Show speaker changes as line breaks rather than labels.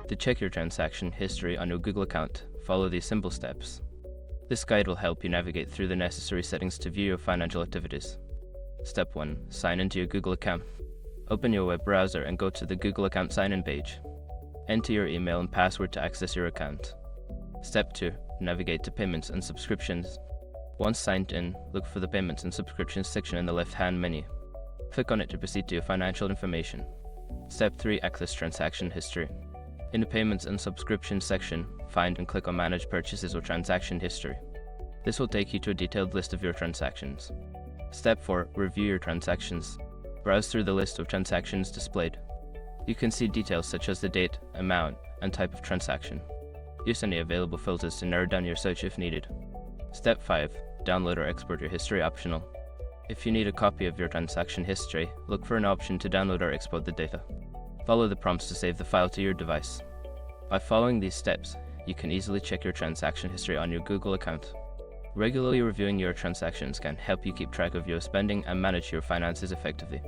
To check your transaction history on your Google account, follow these simple steps. This guide will help you navigate through the necessary settings to view your financial activities. Step 1. Sign into your Google account. Open your web browser and go to the Google account sign-in page. Enter your email and password to access your account. Step 2. Navigate to Payments and Subscriptions. Once signed in, look for the Payments and Subscriptions section in the left-hand menu. Click on it to proceed to your financial information. Step 3. Access transaction history. In the Payments and Subscriptions section, find and click on Manage Purchases or Transaction History. This will take you to a detailed list of your transactions. Step 4. Review your transactions. Browse through the list of transactions displayed. You can see details such as the date, amount, and type of transaction. Use any available filters to narrow down your search if needed. Step 5. Download or export your history optional. If you need a copy of your transaction history, look for an option to download or export the data. Follow the prompts to save the file to your device. By following these steps, you can easily check your transaction history on your Google account. Regularly reviewing your transactions can help you keep track of your spending and manage your finances effectively.